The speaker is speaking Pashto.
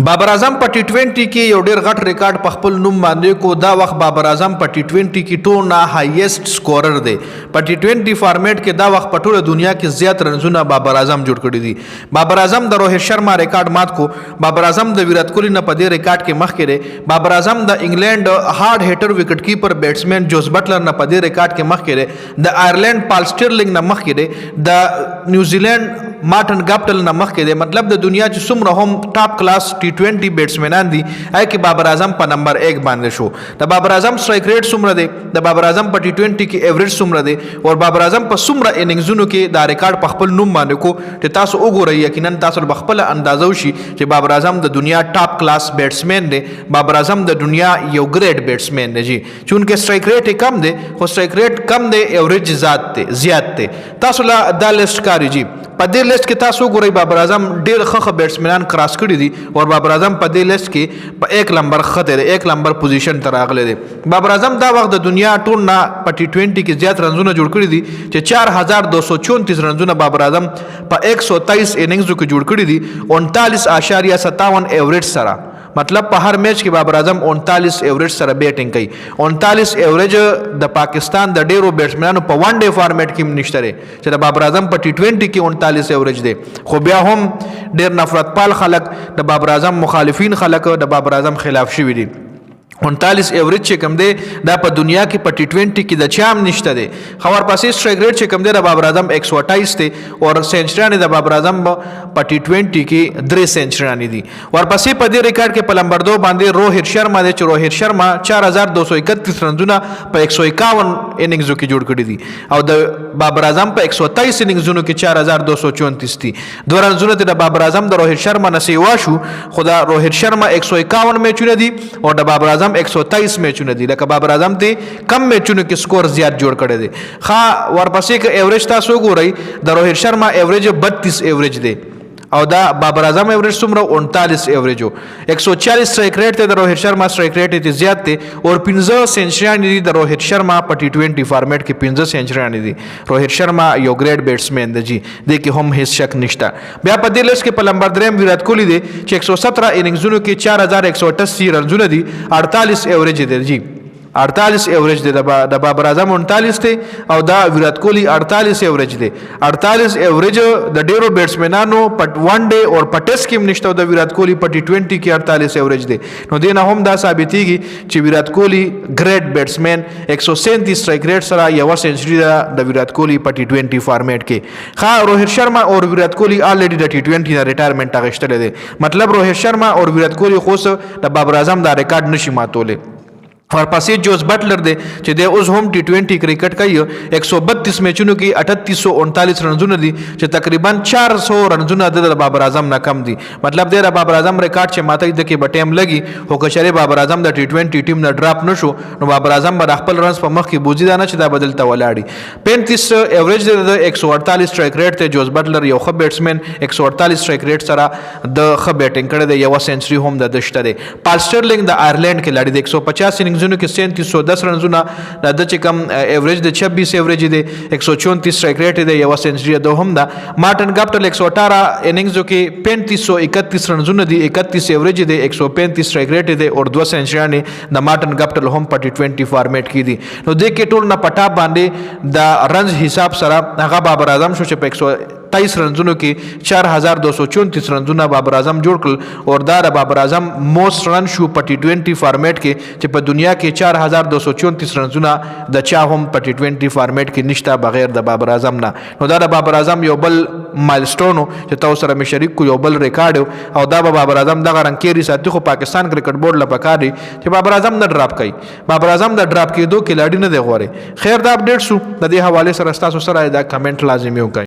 بابر اعظم په ټي20 کې یو ډیر غټ ریکارډ په خپل نوم باندې کو. دا وخت بابر اعظم په ټي20 کې ټول هایست سکورر دی. په ټي20 فارمیټ کې دا وخت په ټوله دنیا کې زیات رنزونه بابر اعظم جوړ کړی دي. بابر اعظم د روهت شرما ریکارډ مات کو. بابر اعظم د ویرات کوهلی نه په دې ریکارډ کې مخکې دی. بابر اعظم د انګلند هارد هیټر وکټ کیپر بیټسمن جوز بټلر نه په دې ریکارډ کې مخکې دی. د آیرلند پال سټرلینګ نه مخکې دی. د نیوزیلند مارټن ګاپټل نه مخکې دی. مطلب د دنیا چې څومره هم ټاپ کلاس ټي20 بیټسمنان دي هغه کې بابر اعظم په نمبر 1 باندې شو. د بابر اعظم سټرایک ریټ څومره دی، د بابر اعظم په ټي20 کې ایوریج څومره دی، او بابر اعظم په څومره اننګزونو کې دا ریکارډ په خپل نوم باندې کو چې تاسو وګورئ. یقینا تاسو به خپل اندازه وشي چې بابر اعظم د دنیا ټاپ کلاس بیټسمن دی. بابر اعظم د دنیا یو ګریټ بیټسمن دی. چونکه سټرایک ریټ کم دی خو سټرایک ریټ کم دی، ایوریج زیات دی. تاسو لا دا لیست کاری جی په دې لیست کې تاسو ګورئ بابر اعظم ډیر ښه بیټسمنان کراس کړي دي او بابر اعظم په دې لیست کې په 1 نمبر خطر 1 نمبر پوزیشن ته راغلی دی. بابر اعظم دا وخت د دنیا ټول نه په ټي20 کې زیات رنزونه جوړ کړي دي چې 4234 رنزونه بابر اعظم په 123 اننګزو کې جوړ کړي دي 39.57 ایوریج سره. مطلب په هر میچ کې بابر اعظم 39 ایوریج سره بیټینګ کوي. 39 ایوریج د پاکستان د ډیرو بیټسمنانو په ون ډے فارمیټ کې نشته لري چې د بابر اعظم په ټي20 کې 39 ایوریج دی. خو بیا هم ډیر نفرت پال خلک د بابر اعظم مخالفین خلک د بابر اعظم خلاف شوي دي. 39 ایوریج چې کوم دی دا په دنیا کې په ټي20 کې د چام نشته دی. خبر پاسې سټرایک ریټ چې کوم دی د بابر اعظم 128 دی او سنچریان د بابر اعظم په ټي20 کې 3 سنچریان دي. ورپسې په دې ریکارډ کې په نمبر 2 باندې روهت شرما دی چې روهت شرما 4231 رنزونه په 151 اننګزو کې جوړ کړي دي او د بابر اعظم په 123 اننګزونو کې 4234 دي. دوه رنزونه د بابر اعظم د روهت شرما نه سیوا شو خو د روهت شرما 151 میچونه دي او د بابر اعظم 123 میچونه دي. لکه بابر اعظم ته کم میچونو کې سکور زیات جوړ کړی دی. ورپسې که ایوریج تاسو ګورئ د روهت شرما ایوریج 32 ایوریج دی او دا بابر اعظم ایوریج څومره 39 ایوریجو. 140 سټرایک ریټ ته د روهت شرما سټرایک ریټ ته زیات دی او 15 سنچریان دي د روهت شرما په ټي20 فارمیټ کې 15 سنچریان دي. روهت شرما یو ګریټ بیټسمن دی جی، د کې هم هیڅ شک نشته. بیا په دې لیست کې په نمبر 3 ویرات کوهلی دی چې 117 اننګزونو کې 4188 رنزونه دي 48 ایوریج دی جی. 48 ایوریج دی د بابر اعظم 39 دی او دا ویرات کوهلی 48 ایوریج دی. 48 ایوریج د ډیرو بیټسمنانو په ون ډے او په ټیسټ کې نشته او د ویرات کوهلی په ټي20 کې 48 ایوریج دی. نو دینه هم دا ثابتېږي چې ویرات کوهلی ګریټ بیټسمن 137 سټرایک ریټ سره یو سنچری ده د ویرات کوهلی په ټي20 فارمیټ کې. روهت شرما او ویرات کوهلی الریډي د ټي20 نه ریټایرمنټ اخیستل دي. مطلب روهت شرما او ویرات کوهلی خو د بابر اعظم دا ریکارډ نشي ماتولی. ورپسې جوز بټلر دی چې د اوس هم ټي20 کرکټ کوي 132 میچونو کې 3839 رنزونه دي چې تقریبا 400 رنزونه د بابر اعظم نه کم دي. مطلب د بابر اعظم ریکارډ چې ماته د کې به ټایم لګي خو کچره بابر اعظم د ټي20 ټیم نه ډراپ نشو نو بابر اعظم به خپل رنز په مخ کې بوزي دا نه چې دا بدلته ولاړي. 35 ایوریج د 148 سټرایک ریټ ته جوز بټلر یو ښه بیټسمن 148 سټرایک ریټ سره د ښه بیټینګ کړی دی. یو سنچری هم د دشته دی. پال سټرلینګ د آیرلند کې لړی د 150 اننګزونو کې 3710 رنزونه د چې کم ایوریج د 26 ایوریج دی 134 سټرایک ریټ دی یو سنچری د هم دا. مارټن ګاپټل 118 اننګزو کې 3531 رنزونه دي 31 ایوریج دی 135 سټرایک ریټ دی او 2 سنچریان د مارټن ګاپټل هم په ټي20 فارمیټ کې دي. نو د کې ټول نه پټا باندې د رنز حساب سره هغه بابر اعظم شو چې په 123 رنزونو کې 4234 رنزونه بابر اعظم جوړ کړل او دا د بابر اعظم موست رن شو په ټي20 فارمیټ کې چې په دنیا کې 4234 رنزونه د چا هم په ټي20 فارمیټ کې نشته بغیر د بابر اعظم نه. نو دا د بابر اعظم یو بل مایلسټون چې تاسو سره مې شریک کو یو بل ریکارډ او دا به بابر اعظم دغه رنګ کې ساتي. خو پاکستان کرکټ بورډ لپاره دی چې بابر اعظم نه ډراپ کوي. بابر اعظم د ډراپ کېدو کلاډي نه دی غوړي. خیر دا اپډیټ شو د دې حواله سره تاسو سره دا کمنټ لازمي وکړئ.